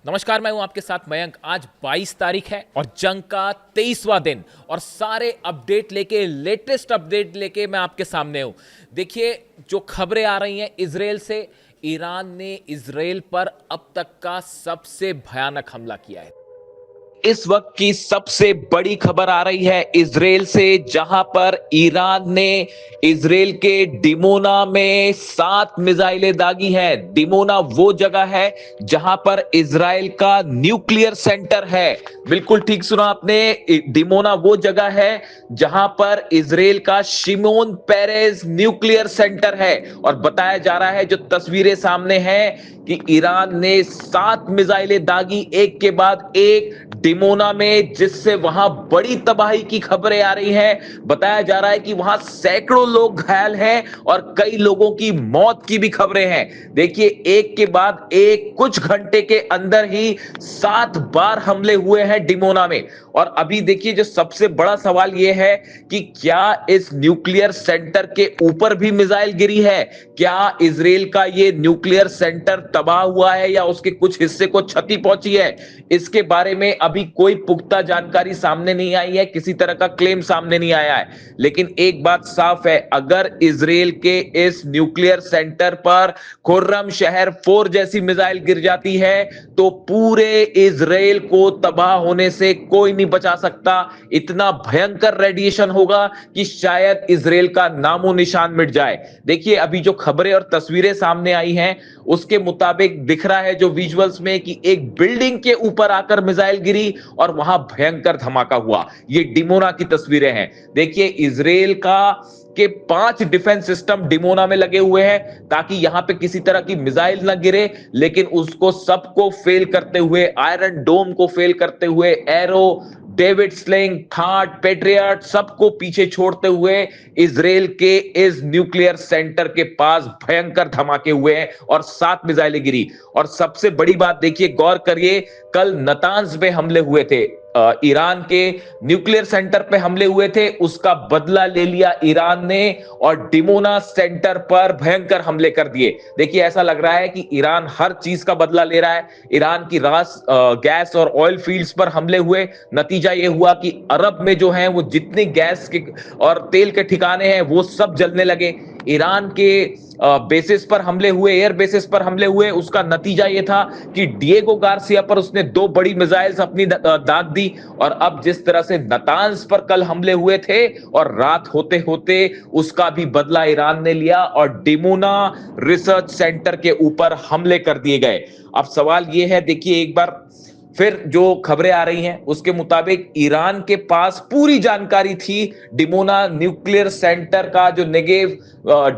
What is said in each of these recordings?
नमस्कार, मैं हूं आपके साथ मयंक। आज 22 तारीख है और जंग का 23वां दिन और सारे अपडेट लेके लेटेस्ट अपडेट लेके मैं आपके सामने हूं। देखिए, जो खबरें आ रही हैं इजराइल से, ईरान ने इजराइल पर अब तक का सबसे भयानक हमला किया है। इस वक्त की सबसे बड़ी खबर आ रही है इजराइल से, जहां पर ईरान ने इजराइल के डिमोना में 7 मिसाइलें दागी हैं। डिमोना वो जगह है जहां पर इजराइल का न्यूक्लियर सेंटर है। बिल्कुल ठीक सुना आपने, डिमोना वो जगह है जहां पर इजराइल का शिमोन पेरेज न्यूक्लियर सेंटर है। और बताया जा रहा है, जो तस्वीरें सामने हैं, कि ईरान ने 7 मिसाइलें दागी एक के बाद एक डिमोना में, जिससे वहां बड़ी तबाही की खबरें आ रही हैं। बताया जा रहा है कि वहां सैकड़ों लोग घायल हैं और कई लोगों की मौत की भी खबरें हैं। देखिए, एक के बाद एक कुछ घंटे के अंदर ही 7 बार हमले हुए हैं डिमोना में। और अभी देखिए, जो सबसे बड़ा सवाल यह है कि क्या इस न्यूक्लियर सेंटर के ऊपर भी मिसाइल गिरी है? क्या इजराइल का यह न्यूक्लियर सेंटर तबाह हुआ है या उसके कुछ हिस्से को क्षति पहुंची है? इसके बारे में अभी कोई पुख्ता जानकारी सामने नहीं आई है, किसी तरह का क्लेम सामने नहीं आया है। लेकिन एक बात साफ है, अगर इजराइल के इस न्यूक्लियर सेंटर पर खुर्रम शहर 4 जैसी मिसाइल गिर जाती है तो पूरे इजराइल को तबाह होने से कोई नहीं बचा सकता। इतना भयंकर रेडिएशन होगा कि शायद इजराइल का नामो निशान मिट जाए। देखिए, अभी जो खबरें और तस्वीरें सामने आई हैं उसके मुताबिक दिख रहा है, जो विजुअल्स में, कि एक बिल्डिंग के ऊपर आकर मिसाइल गिरी और वहां भयंकर धमाका हुआ। ये डिमोना की तस्वीरें हैं। देखिए, इजराइल का के 5 डिफेंस सिस्टम डिमोना में लगे हुए हैं ताकि यहां पे किसी तरह की मिसाइल ना गिरे, लेकिन उसको सबको फेल करते हुए, आयरन डोम को फेल करते हुए, arrow, David sling, third, patriot, सबको पीछे छोड़ते हुए इजराइल के इस न्यूक्लियर सेंटर के पास भयंकर धमाके हुए हैं और 7 मिसाइलें गिरी। और सबसे बड़ी बात देखिए, गौर करिए, कल नतांज पे हमले हुए थे, ईरान के न्यूक्लियर सेंटर पे हमले हुए थे, उसका बदला ले लिया ईरान ने और डिमोना सेंटर पर भयंकर हमले कर दिए। देखिए, ऐसा लग रहा है कि ईरान हर चीज का बदला ले रहा है। ईरान की गैस और ऑयल फील्ड्स पर हमले हुए, नतीजा यह हुआ कि अरब में जो है वो जितने गैस के और तेल के ठिकाने हैं वो सब जलने लगे। ईरान के बेसिस पर हमले हुए, एयर बेसिस पर हमले हुए, उसका नतीजा यह था कि डिएगो गार्सिया पर उसने 2 बड़ी मिसाइल्स अपनी दाग दी। और अब जिस तरह से नतांज पर कल हमले हुए थे और रात होते होते उसका भी बदला ईरान ने लिया और डिमोना रिसर्च सेंटर के ऊपर हमले कर दिए गए। अब सवाल यह है, देखिए एक बार फिर जो खबरें आ रही हैं उसके मुताबिक ईरान के पास पूरी जानकारी थी डिमोना न्यूक्लियर सेंटर का, जो नेगेव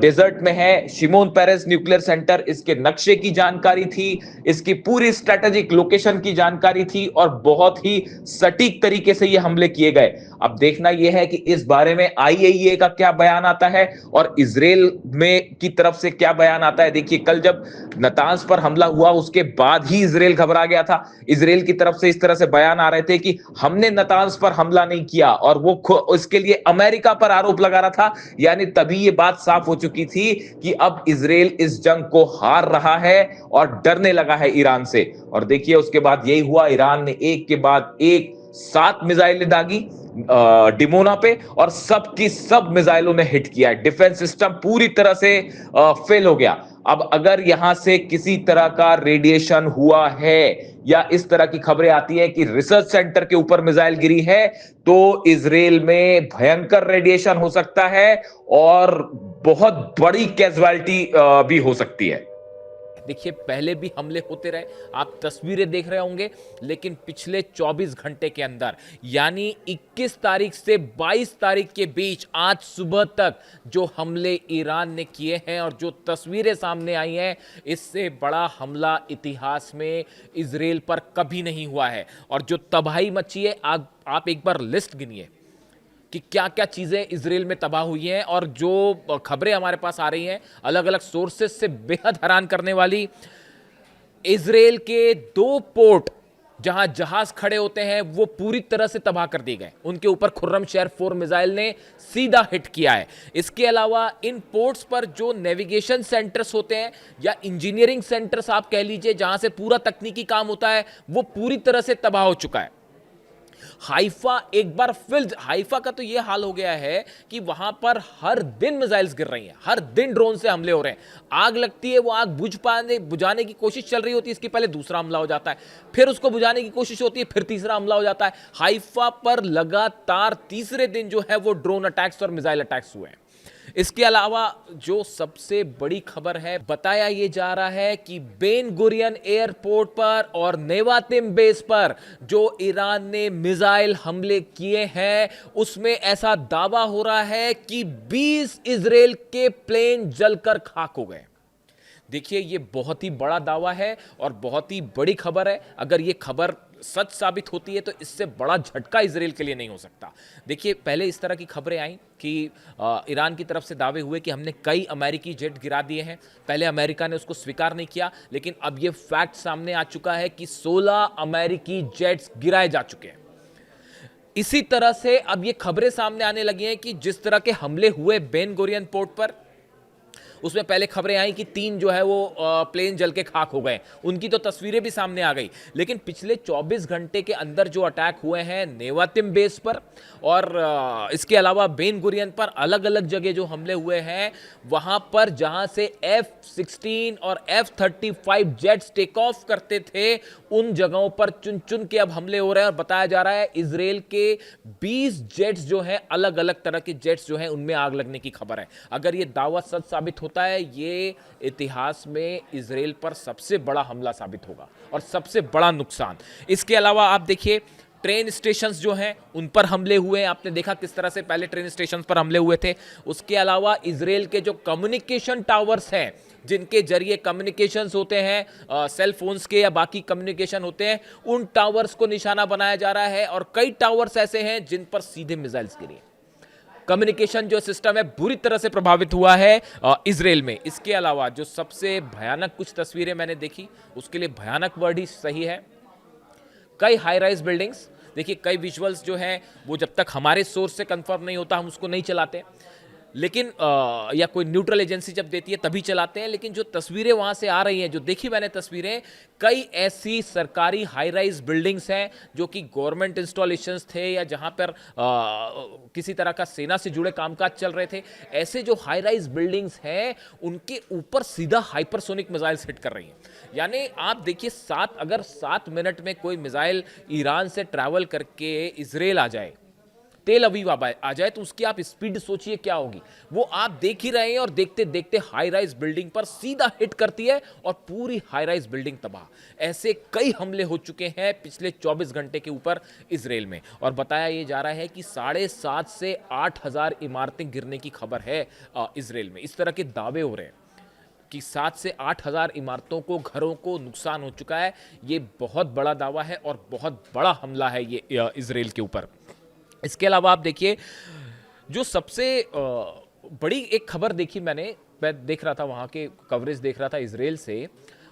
डेजर्ट में है, शिमोन पेरेस न्यूक्लियर सेंटर, इसके नक्शे की जानकारी थी, इसकी पूरी स्ट्रेटेजिक लोकेशन की जानकारी थी और बहुत ही सटीक तरीके से ये हमले किए गए। अब देखना यह है कि इस बारे में आईएईए का क्या बयान आता है और इजराइल में की तरफ से क्या बयान आता है। देखिए, कल जब नतांज पर हमला हुआ उसके बाद ही इजराइल घबरा गया था। इजराइल की तरफ से इस तरह से बयान आ रहे थे कि हमने नतांज पर हमला नहीं किया, और वो इसके लिए अमेरिका पर आरोप लगा रहा था। यानी तभी ये बात साफ हो चुकी थी कि अब इजराइल इस जंग को हार रहा है और डरने लगा है ईरान से। और देखिए, उसके बाद यही हुआ, ईरान ने एक के बाद एक 7 मिसाइलें दागी डिमोना पे और सब की सब मिसाइलों ने हिट किया है। डिफेंस सिस्टम पूरी तरह से फेल हो गया। अब अगर यहां से किसी तरह का रेडिएशन हुआ है या इस तरह की खबरें आती हैं कि रिसर्च सेंटर के ऊपर मिसाइल गिरी है, तो इजराइल में भयंकर रेडिएशन हो सकता है और बहुत बड़ी कैजुअलिटी भी हो सकती है। देखिए, पहले भी हमले होते रहे, आप तस्वीरें देख रहे होंगे, लेकिन पिछले 24 घंटे के अंदर, यानी 21 तारीख से 22 तारीख के बीच आज सुबह तक जो हमले ईरान ने किए हैं और जो तस्वीरें सामने आई हैं, इससे बड़ा हमला इतिहास में इजराइल पर कभी नहीं हुआ है। और जो तबाही मची है, आप एक बार लिस्ट गिनिए कि क्या क्या चीज़ें इजराइल में तबाह हुई हैं। और जो खबरें हमारे पास आ रही हैं अलग अलग सोर्सेस से, बेहद हैरान करने वाली, इजराइल के 2 पोर्ट जहां जहाज खड़े होते हैं वो पूरी तरह से तबाह कर दिए गए। उनके ऊपर खुर्रमशहर 4 मिसाइल ने सीधा हिट किया है। इसके अलावा इन पोर्ट्स पर जो नेविगेशन सेंटर्स होते हैं या इंजीनियरिंग सेंटर्स आप कह लीजिए, जहां से पूरा तकनीकी काम होता है, वो पूरी तरह से तबाह हो चुका है। हाइफा एक बार फिर, हाइफा का तो यह हाल हो गया है कि वहां पर हर दिन मिसाइल्स गिर रही हैं, हर दिन ड्रोन से हमले हो रहे हैं। आग लगती है, वो आग बुझाने की कोशिश चल रही होती है, इसके पहले दूसरा हमला हो जाता है, फिर उसको बुझाने की कोशिश होती है, फिर तीसरा हमला हो जाता है। हाइफा पर लगातार तीसरे दिन जो है वो ड्रोन अटैक्स और मिसाइल अटैक्स हुए हैं। इसके अलावा जो सबसे बड़ी खबर है, बताया यह जा रहा है कि बेन गुरियन एयरपोर्ट पर और नेवातिम बेस पर जो ईरान ने मिसाइल हमले किए हैं, उसमें ऐसा दावा हो रहा है कि 20 इजराइल के प्लेन जलकर खाक हो गए। देखिए, ये बहुत ही बड़ा दावा है और बहुत ही बड़ी खबर है। अगर ये खबर सच साबित होती है तो इससे बड़ा झटका इजराइल के लिए नहीं हो सकता। देखिए, पहले इस तरह की खबरें आई कि ईरान की तरफ से दावे हुए कि हमने कई अमेरिकी जेट गिरा दिए हैं। पहले अमेरिका ने उसको स्वीकार नहीं किया, लेकिन अब ये फैक्ट सामने आ चुका है कि 16 अमेरिकी जेट्स गिराए जा चुके हैं। इसी तरह से अब ये खबरें सामने आने लगी हैं कि जिस तरह के हमले हुए बेन गुरियन पोर्ट पर, उसमें पहले खबरें आई कि 3 जो है वो प्लेन जल के खाक हो गए। उनकी तो तस्वीरें भी सामने आ गई। लेकिन पिछले 24 घंटे के अंदर जो अटैक हुए हैं नेवातिम बेस पर और इसके अलावा बेन गुरियन पर, अलग अलग जगह जो हमले हुए हैं, वहां पर जहां से F-16 और F-35 जेट्स टेक ऑफ करते थे, उन जगहों पर चुन चुन के अब हमले हो रहे हैं। और बताया जा रहा है इजराइल के 20 जेट्स जो हैं, अलग अलग तरह के जेट्स जो हैं, उनमें आग लगने की खबर है। अगर ये दावा सच साबित होता है, ये इतिहास में इजराइल पर सबसे बड़ा हमला साबित होगा और सबसे बड़ा नुकसान। इसके अलावा आप देखिए, ट्रेन स्टेशंस जो हैं उन पर हमले हुए हैं। आपने देखा किस तरह से पहले ट्रेन स्टेशंस पर हमले हुए थे। उसके अलावा इजराइल के जो कम्युनिकेशन टावर्स हैं, जिनके जरिए कम्युनिकेशंस होते हैं, सेल फोन्स के या बाकी कम्युनिकेशन होते हैं, उन टावर्स को निशाना बनाया जा रहा है। और कई टावर्स ऐसे हैं जिन पर सीधे मिसाइल्स गिरे। कम्युनिकेशन जो सिस्टम है बुरी तरह से प्रभावित हुआ है इजराइल में। इसके अलावा जो सबसे भयानक कुछ तस्वीरें मैंने देखी, उसके लिए भयानक वर्ड ही सही है, कई हाई राइज बिल्डिंग्स। देखिए, कई विजुअल्स जो हैं वो जब तक हमारे सोर्स से कंफर्म नहीं होता हम उसको नहीं चलाते, लेकिन या कोई न्यूट्रल एजेंसी जब देती है तभी चलाते हैं। लेकिन जो तस्वीरें वहां से आ रही हैं, जो देखी मैंने तस्वीरें, कई ऐसी सरकारी हाई राइज बिल्डिंग्स हैं जो कि गवर्नमेंट इंस्टॉलेशंस थे या जहां पर किसी तरह का सेना से जुड़े कामकाज चल रहे थे। ऐसे जो हाई राइज बिल्डिंग्स हैं, उनके ऊपर सीधा हाइपरसोनिक मिसाइल्स हिट कर रही हैं। यानी आप देखिए, अगर 7 मिनट में कोई मिसाइल ईरान से ट्रैवल करके इजराइल आ जाए, तेल अवीव आ जाए, तो उसकी आप स्पीड सोचिए क्या होगी। वो आप देख ही रहे हैं और देखते देखते हाई राइज बिल्डिंग पर सीधा हिट करती है और पूरी हाई राइज बिल्डिंग तबाह। ऐसे कई हमले हो चुके हैं पिछले 24 घंटे के ऊपर इजराइल में। और बताया यह जा रहा है कि 7,500 से 8,000 इमारतें गिरने की खबर है इजराइल में। इस तरह के दावे हो रहे हैं कि 7 से 8,000 इमारतों को, घरों को नुकसान हो चुका है। ये बहुत बड़ा दावा है और बहुत बड़ा हमला है ये इजराइल के ऊपर। इसके अलावा आप देखिए, जो सबसे बड़ी एक खबर देखी मैं देख रहा था, वहाँ के कवरेज देख रहा था इजराइल से,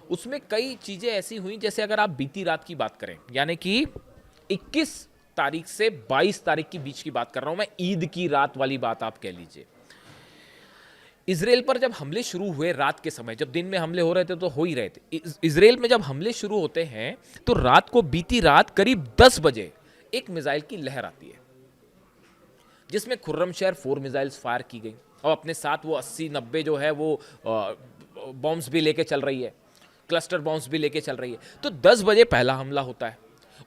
उसमें कई चीज़ें ऐसी हुई, जैसे अगर आप बीती रात की बात करें, यानी कि 21 तारीख से 22 तारीख के बीच की बात कर रहा हूँ मैं, ईद की रात वाली बात आप कह लीजिए। इजराइल पर जब हमले शुरू हुए रात के समय, जब दिन में हमले हो रहे थे तो हो ही रहे थे, इजराइल में जब हमले शुरू होते हैं तो रात को, बीती रात करीब 10 बजे एक मिसाइल की लहर आती है, जिसमें खुर्रमशहर 4 मिसाइल्स फायर की गई और अपने साथ वो 80-90 जो है वो बॉम्ब्स भी लेके चल रही है, क्लस्टर बॉम्ब्स भी लेके चल रही है। तो 10 बजे पहला हमला होता है।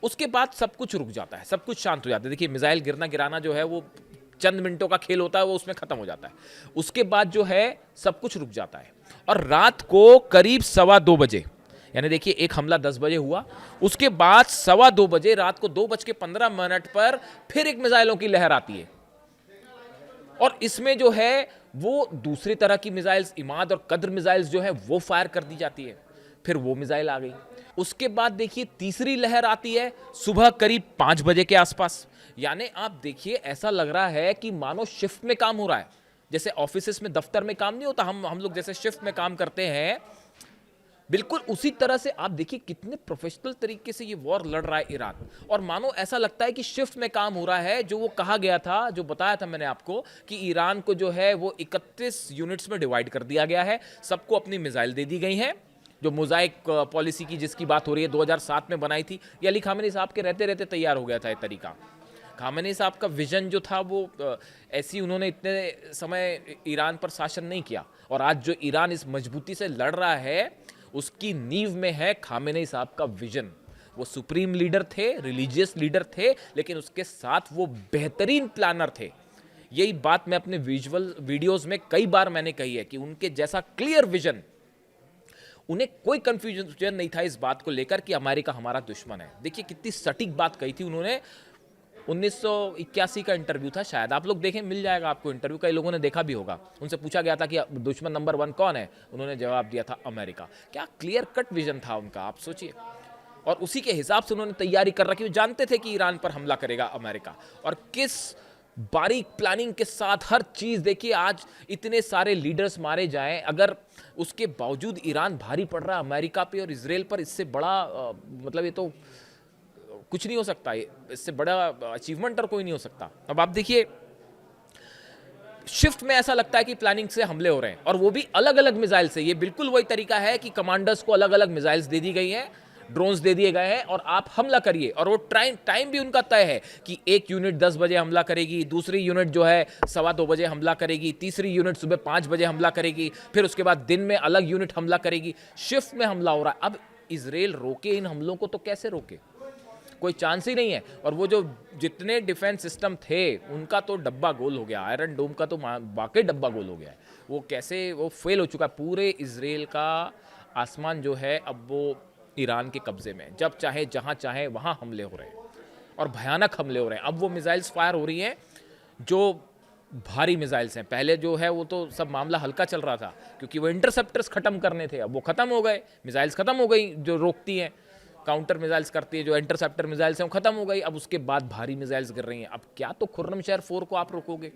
उसके बाद सब कुछ रुक जाता है, सब कुछ शांत हो जाता है। देखिए, मिसाइल गिरना गिराना जो है वो चंद मिनटों का खेल होता है, वो उसमें खत्म हो जाता है। उसके बाद जो है सब कुछ रुक जाता है और रात को करीब 2:15 बजे, यानी देखिए एक हमला 10 बजे हुआ, उसके बाद 2:15 बजे, रात को 2:15 पर फिर एक मिसाइलों की लहर आती है। और इसमें जो है वो दूसरी तरह की मिसाइल्स, इमाद और कद्र मिसाइल्स जो है वो फायर कर दी जाती है। फिर वो मिसाइल आ गई। उसके बाद देखिए तीसरी लहर आती है सुबह करीब 5 बजे के आसपास। यानी आप देखिए, ऐसा लग रहा है कि मानो शिफ्ट में काम हो रहा है। जैसे ऑफिस में, दफ्तर में काम नहीं होता, हम लोग जैसे शिफ्ट में काम करते हैं, बिल्कुल उसी तरह से आप देखिए कितने प्रोफेशनल तरीके से ये वॉर लड़ रहा है ईरान, और मानो ऐसा लगता है कि शिफ्ट में काम हो रहा है। जो वो कहा गया था, जो बताया था मैंने आपको कि ईरान को जो है वो 31 यूनिट्स में डिवाइड कर दिया गया है, सबको अपनी मिसाइल दे दी गई हैं। जो मोजाइक पॉलिसी की जिसकी बात हो रही है 2007 में बनाई थी, ये अली खामेनी साहब के रहते रहते तैयार हो गया था ये तरीका। खामेनी साहब का विजन जो था वो ऐसी, उन्होंने इतने समय ईरान पर शासन नहीं किया, और आज जो ईरान इस मजबूती से लड़ रहा है उसकी नींव में है खामेनी साहब का विजन। वो सुप्रीम लीडर थे, रिलीजियस लीडर थे, लेकिन उसके साथ वो बेहतरीन प्लानर थे। यही बात मैं अपने विजुअल वीडियोस में कई बार मैंने कही है कि उनके जैसा क्लियर विजन, उन्हें कोई कंफ्यूजन नहीं था इस बात को लेकर कि अमेरिका हमारा दुश्मन है। देखिए कितनी सटीक बात कही थी उन्होंने। 1981 का इंटरव्यू था, शायद आप लोग देखें, मिल जाएगा आपको इंटरव्यू, कई लोगों ने देखा भी होगा। उनसे पूछा गया था कि दुश्मन नंबर 1 कौन है, उन्होंने जवाब दिया था अमेरिका। क्या क्लियर कट विजन था उनका, आप सोचिए। और उसी के हिसाब से उन्होंने तैयारी कर रखी। वो जानते थे कि ईरान पर हमला करेगा अमेरिका, और किस बारीक प्लानिंग के साथ हर चीज। देखिए आज इतने सारे लीडर्स मारे जाएं, अगर उसके बावजूद ईरान भारी पड़ रहा है अमेरिका पे और इसराइल पर, इससे बड़ा मतलब ये तो कुछ नहीं हो सकता, इससे बड़ा अचीवमेंट और कोई नहीं हो सकता। अब आप देखिए शिफ्ट में ऐसा लगता है कि प्लानिंग से हमले हो रहे हैं, और वो भी अलग अलग मिसाइल से। ये बिल्कुल वही तरीका है कि कमांडर्स को अलग अलग मिसाइल्स दे दी गई हैं, ड्रोन्स दे दिए गए हैं, और आप हमला करिए। और वो टाइम भी उनका तय है कि एक यूनिट 10 बजे हमला करेगी, दूसरी यूनिट जो है 2:15 बजे हमला करेगी, तीसरी यूनिट सुबह 5 बजे हमला करेगी, फिर उसके बाद दिन में अलग यूनिट हमला करेगी। शिफ्ट में हमला हो रहा है। अब इसराइल रोके इन हमलों को तो कैसे रोके, कोई चांस ही नहीं है। और वो जो जितने डिफेंस सिस्टम थे उनका तो डब्बा गोल हो गया, आयरन डोम का तो वाकई डब्बा गोल हो गया है। वो कैसे वो फेल हो चुका है। पूरे इसराइल का आसमान जो है अब वो ईरान के कब्जे में, जब चाहे जहां चाहे वहां हमले हो रहे हैं, और भयानक हमले हो रहे हैं। अब वो मिसाइल्स फायर हो रही हैं जो भारी मिसाइल्स हैं। पहले जो है वो तो सब मामला हल्का चल रहा था क्योंकि वो इंटरसेप्टर्स खत्म करने थे, अब वो खत्म हो गए। मिसाइल्स खत्म हो गई जो रोकती हैं, काउंटर मिसाइल्स करती है, जो इंटरसेप्टर मिसाइल्स हैं वो खत्म हो गई। अब उसके बाद भारी मिसाइल्स गिर रही हैं। अब क्या तो खुर्रमशहर 4 को आप रोकोगे,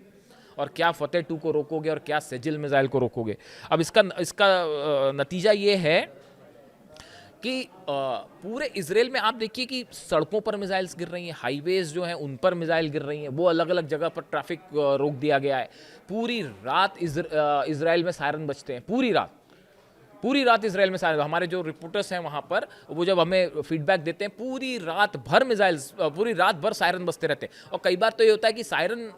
और क्या फतेह 2 को रोकोगे, और क्या सेजिल मिसाइल को रोकोगे। अब इसका नतीजा ये है कि पूरे इसराइल में आप देखिए कि सड़कों पर मिसाइल्स गिर रही हैं, हाईवेज जो हैं उन पर मिसाइल गिर रही हैं, वो अलग अलग जगह पर ट्रैफिक रोक दिया गया है। पूरी रात इसराइल में सायरन बजते हैं, पूरी रात इसराइल में सायरन। हमारे जो रिपोर्टर्स हैं वहाँ पर, वो जब हमें फीडबैक देते हैं, पूरी रात भर सायरन बजते रहते हैं। और कई बार तो ये होता है कि सायरन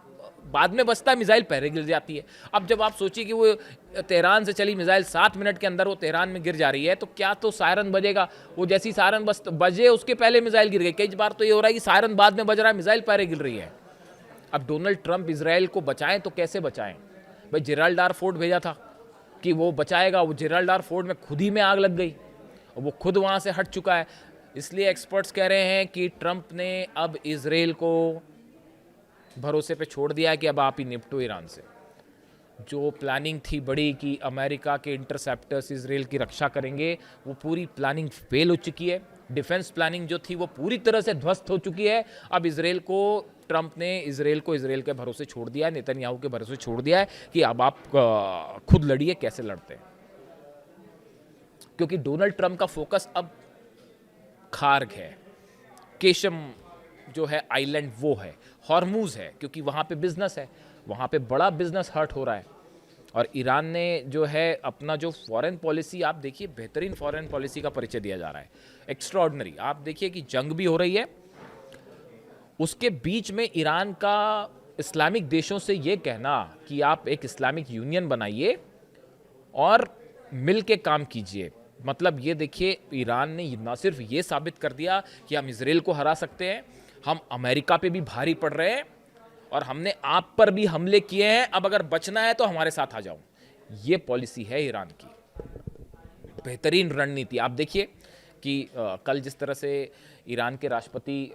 बाद में बजता है, मिसाइल पहले गिर जाती है। अब जब आप सोचिए कि वो तेहरान से चली मिसाइल 7 मिनट के अंदर वो तेहरान में गिर जा रही है, तो क्या तो सायरन बजेगा। वो जैसी सायरन बजे उसके पहले मिसाइल गिर गई। कई बार तो ये हो रहा है कि सायरन बाद में बज रहा है, मिसाइल पहले गिर रही है। अब डोनाल्ड ट्रंप इसराइल को बचाएं तो कैसे बचाएं भाई। जिब्राल्टार फोर्ट भेजा था कि वो बचाएगा, वो जिब्राल्टार फोर्ट में खुद ही में आग लग गई, और वो खुद वहाँ से हट चुका है। इसलिए एक्सपर्ट्स कह रहे हैं कि ट्रंप ने अब इसराइल को भरोसे पे छोड़ दिया है कि अब आप ही निपटो ईरान से। जो प्लानिंग थी बड़ी कि अमेरिका के इंटरसेप्टर्स इसराइल की रक्षा करेंगे, वो पूरी प्लानिंग फेल हो चुकी है। डिफेंस प्लानिंग जो थी वो पूरी तरह से ध्वस्त हो चुकी है। अब ट्रंप ने इसराइल को इसराइल के भरोसे छोड़ दिया है, नेतन्याहू के भरोसे छोड़ दिया है कि अब आप खुद लड़िए, कैसे लड़ते हैं। क्योंकि डोनाल्ड ट्रंप का फोकस अब खार्ग है, केशम जो है आइलैंड वो है, हॉर्मूज है, क्योंकि वहाँ पे बिजनेस है, वहाँ पे बड़ा बिजनेस हर्ट हो रहा है। और ईरान ने जो है अपना जो फॉरेन पॉलिसी, आप देखिए बेहतरीन फॉरेन पॉलिसी का परिचय दिया जा रहा है, एक्स्ट्राऑर्डिनरी। आप देखिए कि जंग भी हो रही है, उसके बीच में ईरान का इस्लामिक देशों से ये कहना कि आप एक इस्लामिक यूनियन बनाइए और मिल के काम कीजिए। मतलब ये देखिए ईरान ने ना सिर्फ ये साबित कर दिया कि हम इसराइल को हरा सकते हैं, हम अमेरिका पे भी भारी पड़ रहे हैं, और हमने आप पर भी हमले किए हैं, अब अगर बचना है तो हमारे साथ आ जाओ। ये पॉलिसी है ईरान की, बेहतरीन रणनीति। आप देखिए कि कल जिस तरह से ईरान के राष्ट्रपति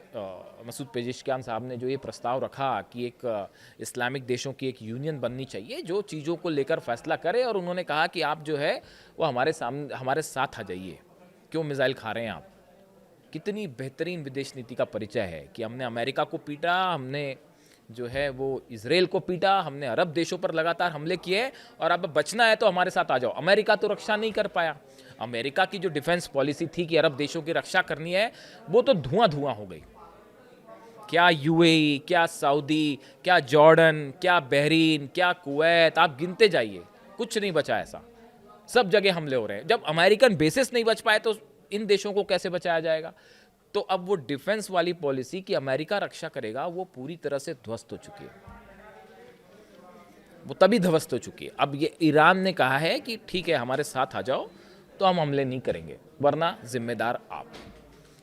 मसूद पेजेश्कियान साहब ने जो ये प्रस्ताव रखा कि एक इस्लामिक देशों की एक यूनियन बननी चाहिए जो चीज़ों को लेकर फैसला करे, और उन्होंने कहा कि आप जो है वो हमारे साथ आ जाइए, क्यों मिसाइल खा रहे हैं आप। कितनी बेहतरीन विदेश नीति का परिचय है कि हमने अमेरिका को पीटा, हमने जो है वो इजराइल को पीटा, हमने अरब देशों पर लगातार हमले किए, और अब बचना है तो हमारे साथ आ जाओ। अमेरिका तो रक्षा नहीं कर पाया। अमेरिका की जो डिफेंस पॉलिसी थी कि अरब देशों की रक्षा करनी है, वो तो धुआं धुआं हो गई। क्या यूएई, क्या सऊदी, क्या जॉर्डन, क्या बहरीन, क्या कुवैत, आप गिनते जाइए, कुछ नहीं बचा ऐसा। सब जगह हमले हो रहे हैं। जब अमेरिकन बेसिस नहीं बच पाए तो इन देशों को कैसे बचाया जाएगा? तो अब वो डिफेंस वाली पॉलिसी कि अमेरिका रक्षा करेगा, वो पूरी तरह से ध्वस्त हो चुकी है। वो तभी ध्वस्त हो चुकी है। अब ये ईरान ने कहा है कि ठीक है, हमारे साथ आ जाओ तो हम हमले नहीं करेंगे, वरना जिम्मेदार आप।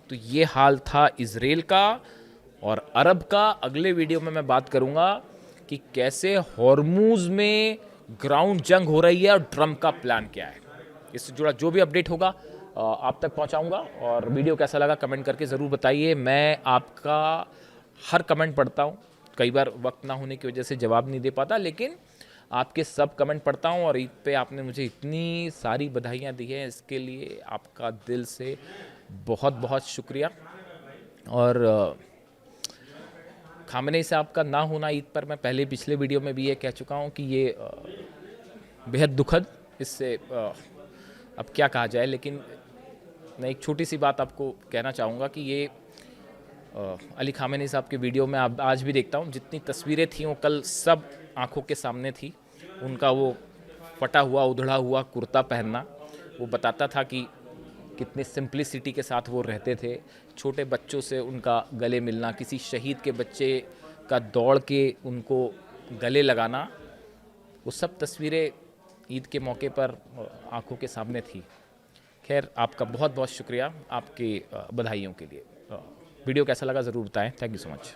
तो ये हाल था इजराइल का और अरब का। अगले वीडियो में मैं बात करूंगा कि कैसे हॉर्मूज में ग्राउंड जंग हो रही है और ट्रम्प का प्लान क्या है। इससे जुड़ा जो भी अपडेट होगा आप तक पहुंचाऊंगा। और वीडियो कैसा लगा कमेंट करके ज़रूर बताइए। मैं आपका हर कमेंट पढ़ता हूं। कई बार वक्त ना होने की वजह से जवाब नहीं दे पाता, लेकिन आपके सब कमेंट पढ़ता हूं। और ईद पे आपने मुझे इतनी सारी बधाइयां दी हैं, इसके लिए आपका दिल से बहुत बहुत शुक्रिया। और खामनेई साहब का ना होना ईद पर, मैं पहले पिछले वीडियो में भी ये कह चुका हूँ कि ये बेहद दुखद, इससे अब क्या कहा जाए। लेकिन मैं एक छोटी सी बात आपको कहना चाहूँगा कि ये अली खामेनी साहब के वीडियो में अब आज भी देखता हूँ, जितनी तस्वीरें थी वो कल सब आंखों के सामने थी। उनका वो फटा हुआ उधड़ा हुआ कुर्ता पहनना, वो बताता था कि कितनी सिंप्लिसिटी के साथ वो रहते थे। छोटे बच्चों से उनका गले मिलना, किसी शहीद के बच्चे का दौड़ के उनको गले लगाना, वो सब तस्वीरें ईद के मौके पर आंखों के सामने थी। खैर, आपका बहुत बहुत शुक्रिया आपकी बधाइयों के लिए। वीडियो कैसा लगा ज़रूर बताएं। Thank you so much.